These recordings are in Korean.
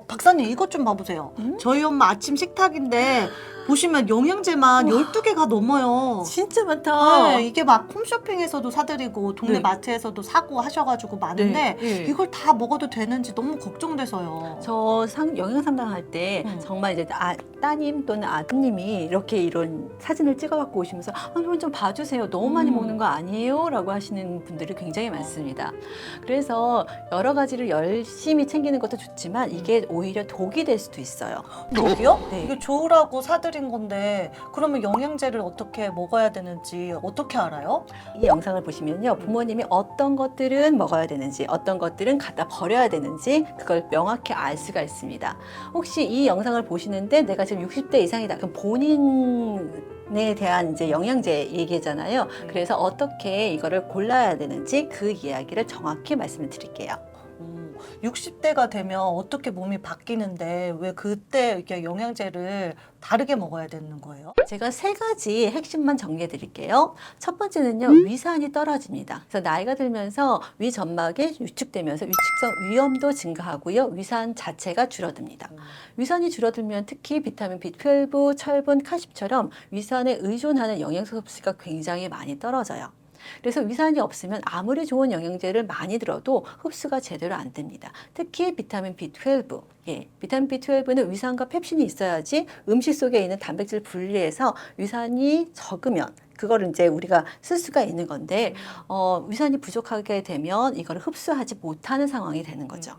박사님 이것 좀 봐보세요. 음? 저희 엄마 아침 식탁인데 보시면 영양제만 우와. 12개가 넘어요. 진짜 많다. 네, 이게 막 홈쇼핑에서도 사드리고 동네 네. 마트에서도 사고 하셔가지고 많은데 네. 이걸 다 먹어도 되는지 너무 걱정돼서요. 저 영양 상담할 때 정말 이제 따님 또는 아드님이 이렇게 이런 사진을 찍어 갖고 오시면서 이건 좀 봐주세요. 너무 많이 먹는 거 아니에요? 라고 하시는 분들이 굉장히 많습니다. 그래서 여러 가지를 열심히 챙기는 것도 좋지만 이게 오히려 독이 될 수도 있어요. 독이요? 네. 이게 좋으라고 사드린 건데 그러면 영양제를 어떻게 먹어야 되는지 어떻게 알아요? 이 영상을 보시면요, 부모님이 어떤 것들은 먹어야 되는지, 어떤 것들은 갖다 버려야 되는지 그걸 명확히 알 수가 있습니다. 혹시 이 영상을 보시는데 내가 지금 60대 이상이다. 그럼 본인에 대한 이제 영양제 얘기잖아요. 그래서 어떻게 이거를 골라야 되는지 그 이야기를 정확히 말씀을 드릴게요. 60대가 되면 어떻게 몸이 바뀌는데 왜 그때 이렇게 영양제를 다르게 먹어야 되는 거예요? 제가 세 가지 핵심만 정리해 드릴게요. 첫 번째는요, 위산이 떨어집니다. 그래서 나이가 들면서 위 점막이 위축되면서 위축성 위염도 증가하고요, 위산 자체가 줄어듭니다. 위산이 줄어들면 특히 비타민 B12, 철분, 칼슘처럼 위산에 의존하는 영양소 섭취가 굉장히 많이 떨어져요. 그래서 위산이 없으면 아무리 좋은 영양제를 많이 들어도 흡수가 제대로 안 됩니다. 특히 비타민 B12. 비타민 B12는 위산과 펩신이 있어야지 음식 속에 있는 단백질을 분리해서 위산이 적으면 그거를 이제 우리가 쓸 수가 있는 건데 위산이 부족하게 되면 이걸 흡수하지 못하는 상황이 되는 거죠.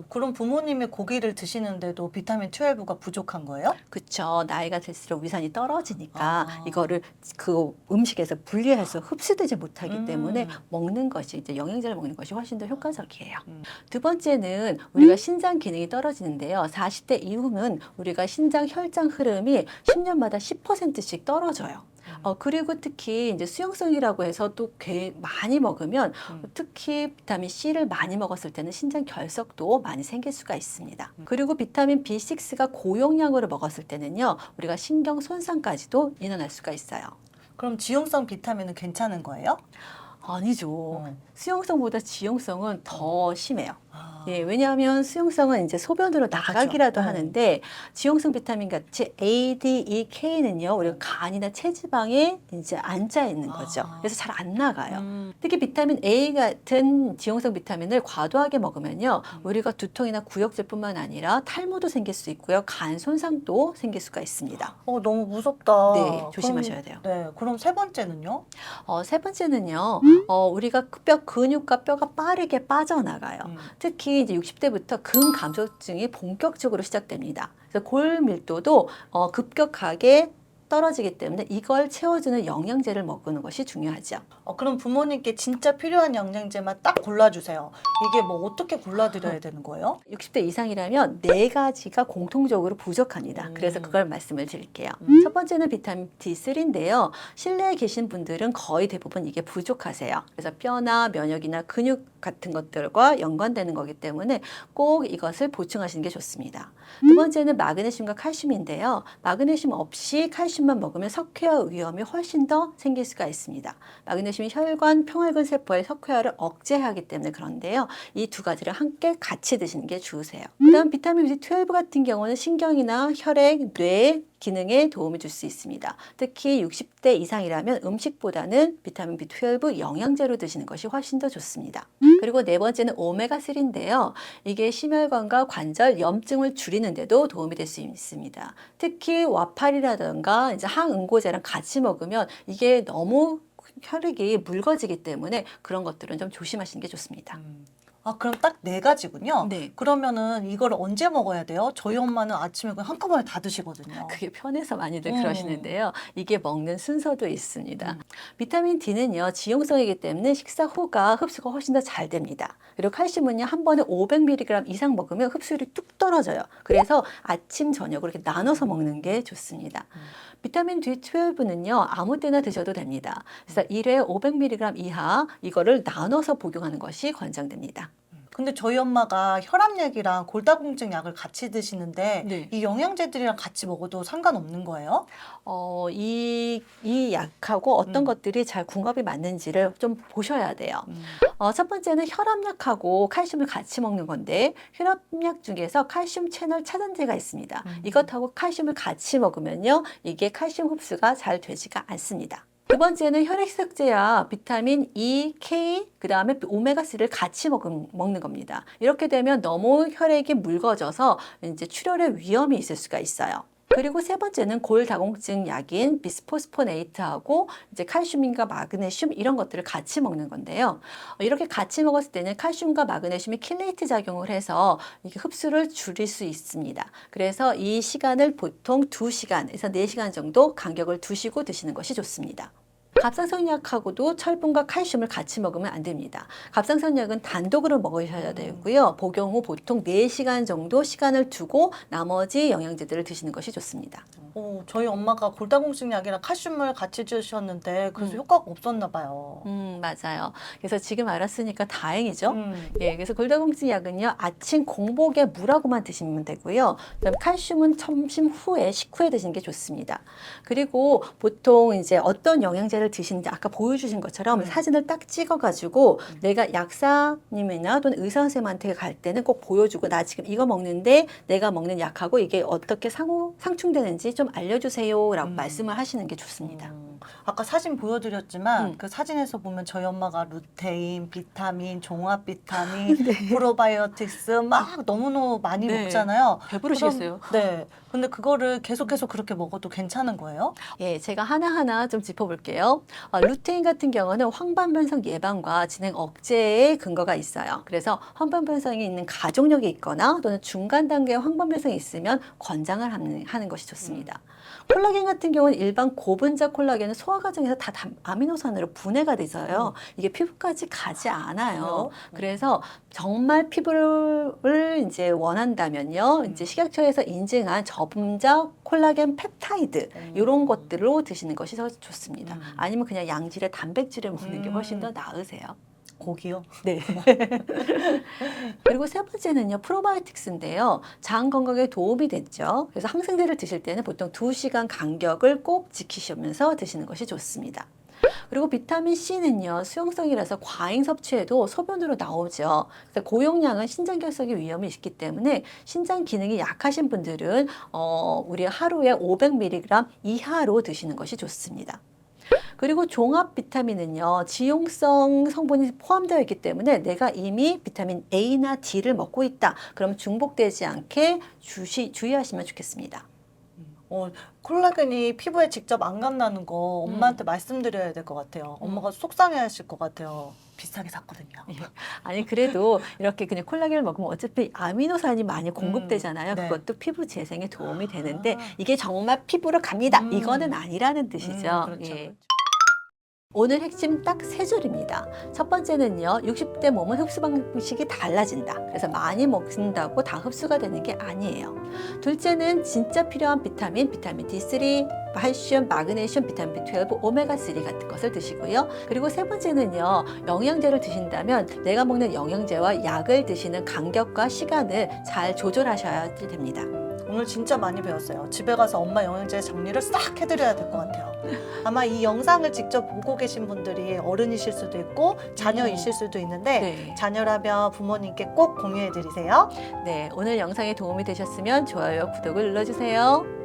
그럼 부모님이 고기를 드시는데도 비타민 12가 부족한 거예요? 그쵸. 나이가 들수록 위산이 떨어지니까 이거를 그 음식에서 분리해서 흡수되지 못하기 때문에 먹는 것이 이제 영양제를 먹는 것이 훨씬 더 효과적이에요. 두 번째는 우리가 신장 기능이 떨어지는데요. 40대 이후는 우리가 신장 혈장 흐름이 10년마다 10%씩 떨어져요. 그리고 특히 이제 수용성이라고 해서 또 많이 먹으면 특히 비타민 C를 많이 먹었을 때는 신장 결석도 많이 생길 수가 있습니다. 그리고 비타민 B6가 고용량으로 먹었을 때는요, 우리가 신경 손상까지도 일어날 수가 있어요. 그럼 지용성 비타민은 괜찮은 거예요? 아니죠. 수용성보다 지용성은 더 심해요. 왜냐하면 수용성은 이제 소변으로 나가기라도 하는데 지용성 비타민 같이 A, D, E, K는요, 우리가 간이나 체지방에 이제 앉아 있는 거죠. 그래서 잘 안 나가요. 특히 비타민 A 같은 지용성 비타민을 과도하게 먹으면요, 우리가 두통이나 구역질뿐만 아니라 탈모도 생길 수 있고요, 간 손상도 생길 수가 있습니다. 너무 무섭다. 네, 조심하셔야 돼요. 네, 그럼 세 번째는요? 세 번째는요, 우리가 근육과 뼈가 빠르게 빠져나가요. 특히 이제 60대부터 근감소증이 본격적으로 시작됩니다. 그래서 골 밀도도 급격하게 떨어지기 때문에 이걸 채워주는 영양제를 먹는 것이 중요하죠. 그럼 부모님께 진짜 필요한 영양제만 딱 골라주세요. 이게 뭐 어떻게 골라드려야 되는 거예요? 60대 이상이라면 네 가지가 공통적으로 부족합니다. 그래서 그걸 말씀을 드릴게요. 첫 번째는 비타민 D3인데요. 실내에 계신 분들은 거의 대부분 이게 부족하세요. 그래서 뼈나 면역이나 근육 같은 것들과 연관되는 거기 때문에 꼭 이것을 보충하시는 게 좋습니다. 두 번째는 마그네슘과 칼슘인데요. 마그네슘 없이 칼슘만 먹으면 석회화 위험이 훨씬 더 생길 수가 있습니다. 마그네슘이 혈관 평활근 세포의 석회화를 억제하기 때문에 그런데요. 이 두 가지를 함께 같이 드시는 게 좋으세요. 그다음 비타민 B12 같은 경우는 신경이나 혈액, 뇌 기능에 도움을 줄 수 있습니다. 특히 60대 이상이라면 음식보다는 비타민 B12 영양제로 드시는 것이 훨씬 더 좋습니다. 그리고 네 번째는 오메가3인데요. 이게 심혈관과 관절 염증을 줄이는데도 도움이 될 수 있습니다. 특히 와파리라든가 이제 항응고제랑 같이 먹으면 이게 너무 혈액이 묽어지기 때문에 그런 것들은 좀 조심하시는 게 좋습니다. 그럼 딱 네 가지군요. 네. 그러면은 이걸 언제 먹어야 돼요? 저희 엄마는 아침에 그냥 한꺼번에 다 드시거든요. 그게 편해서 많이들 그러시는데요. 이게 먹는 순서도 있습니다. 비타민 D는요, 지용성이기 때문에 식사 후가 흡수가 훨씬 더 잘 됩니다. 그리고 칼슘은요, 한 번에 500mg 이상 먹으면 흡수율이 뚝 떨어져요. 그래서 아침, 저녁으로 이렇게 나눠서 먹는 게 좋습니다. 비타민 B12는요, 아무 때나 드셔도 됩니다. 그래서 1회 500mg 이하 이거를 나눠서 복용하는 것이 권장됩니다. 근데 저희 엄마가 혈압약이랑 골다공증 약을 같이 드시는데 네. 이 영양제들이랑 같이 먹어도 상관없는 거예요? 이 약하고 어떤 것들이 잘 궁합이 맞는지를 좀 보셔야 돼요. 첫 번째는 혈압약하고 칼슘을 같이 먹는 건데 혈압약 중에서 칼슘 채널 차단제가 있습니다. 이것하고 칼슘을 같이 먹으면요, 이게 칼슘 흡수가 잘 되지가 않습니다. 두 번째는 혈액색제와 비타민 E, K, 그 다음에 오메가3를 같이 먹는 겁니다. 이렇게 되면 너무 혈액이 묽어져서 이제 출혈의 위험이 있을 수가 있어요. 그리고 세 번째는 골다공증 약인 비스포스포네이트하고 이제 칼슘과 마그네슘 이런 것들을 같이 먹는 건데요. 이렇게 같이 먹었을 때는 칼슘과 마그네슘이 킬레이트 작용을 해서 이게 흡수를 줄일 수 있습니다. 그래서 이 시간을 보통 2시간에서 4시간 정도 간격을 두시고 드시는 것이 좋습니다. 갑상선약하고도 철분과 칼슘을 같이 먹으면 안 됩니다. 갑상선약은 단독으로 먹으셔야 되고요. 복용 후 보통 4시간 정도 시간을 두고 나머지 영양제들을 드시는 것이 좋습니다. 저희 엄마가 골다공증 약이랑 칼슘을 같이 주셨는데 그래서 효과가 없었나 봐요. 맞아요. 그래서 지금 알았으니까 다행이죠. 예, 그래서 골다공증 약은요, 아침 공복에 물하고만 드시면 되고요. 그다음에 칼슘은 점심 후에 식후에 드시는 게 좋습니다. 그리고 보통 이제 어떤 영양제를 드시는지 아까 보여주신 것처럼 사진을 딱 찍어가지고 내가 약사님이나 또는 의사 선생님한테 갈 때는 꼭 보여주고 나 지금 이거 먹는데 내가 먹는 약하고 이게 어떻게 상충되는지 좀 알려주세요라고 말씀을 하시는 게 좋습니다. 아까 사진 보여드렸지만 그 사진에서 보면 저희 엄마가 루테인, 비타민, 종합 비타민, 프로바이오틱스 막 너무너무 많이 네. 먹잖아요. 배부르시겠어요? 네. 근데 그거를 계속해서 그렇게 먹어도 괜찮은 거예요? 예, 제가 하나하나 좀 짚어볼게요. 루테인 같은 경우는 황반변성 예방과 진행 억제에 근거가 있어요. 그래서 황반변성이 있는 가족력이 있거나 또는 중간 단계의 황반변성이 있으면 권장을 하는 것이 좋습니다. 콜라겐 같은 경우는 일반 고분자 콜라겐은 소화 과정에서 다 아미노산으로 분해가 돼서요. 이게 피부까지 가지 않아요. 그래서 정말 피부를 이제 원한다면요. 이제 식약처에서 인증한 저분자 콜라겐 펩타이드 이런 것들로 드시는 것이 더 좋습니다. 아니면 그냥 양질의 단백질을 먹는 게 훨씬 더 나으세요. 고기요? 네. 그리고 세 번째는요, 프로바이오틱스인데요. 장 건강에 도움이 됐죠. 그래서 항생제를 드실 때는 보통 2시간 간격을 꼭 지키시면서 드시는 것이 좋습니다. 그리고 비타민 C는요, 수용성이라서 과잉 섭취해도 소변으로 나오죠. 그래서 고용량은 신장결석의 위험이 있기 때문에 신장 기능이 약하신 분들은 우리 하루에 500mg 이하로 드시는 것이 좋습니다. 그리고 종합 비타민은요, 지용성 성분이 포함되어 있기 때문에 내가 이미 비타민 A나 D를 먹고 있다. 그럼 중복되지 않게 주의하시면 좋겠습니다. 콜라겐이 피부에 직접 안 간다는 거 엄마한테 말씀드려야 될 것 같아요. 엄마가 속상해하실 것 같아요. 비싸게 샀거든요. 아니 그래도 이렇게 그냥 콜라겐을 먹으면 어차피 아미노산이 많이 공급되잖아요. 네. 그것도 피부 재생에 도움이 되는데 이게 정말 피부로 갑니다. 이거는 아니라는 뜻이죠. 그렇죠. 예. 오늘 핵심 딱 3줄입니다. 첫 번째는요, 60대 몸은 흡수 방식이 달라진다. 그래서 많이 먹는다고 다 흡수가 되는 게 아니에요. 둘째는 진짜 필요한 비타민 D3, 칼슘, 마그네슘, 비타민 B12, 오메가3 같은 것을 드시고요. 그리고 세 번째는요, 영양제를 드신다면 내가 먹는 영양제와 약을 드시는 간격과 시간을 잘 조절하셔야 됩니다. 오늘 진짜 많이 배웠어요. 집에 가서 엄마 영양제 정리를 싹 해드려야 될 것 같아요. 아마 이 영상을 직접 보고 계신 분들이 어른이실 수도 있고 자녀이실 수도 있는데 네. 자녀라면 부모님께 꼭 공유해드리세요. 네, 오늘 영상이 도움이 되셨으면 좋아요와 구독을 눌러주세요.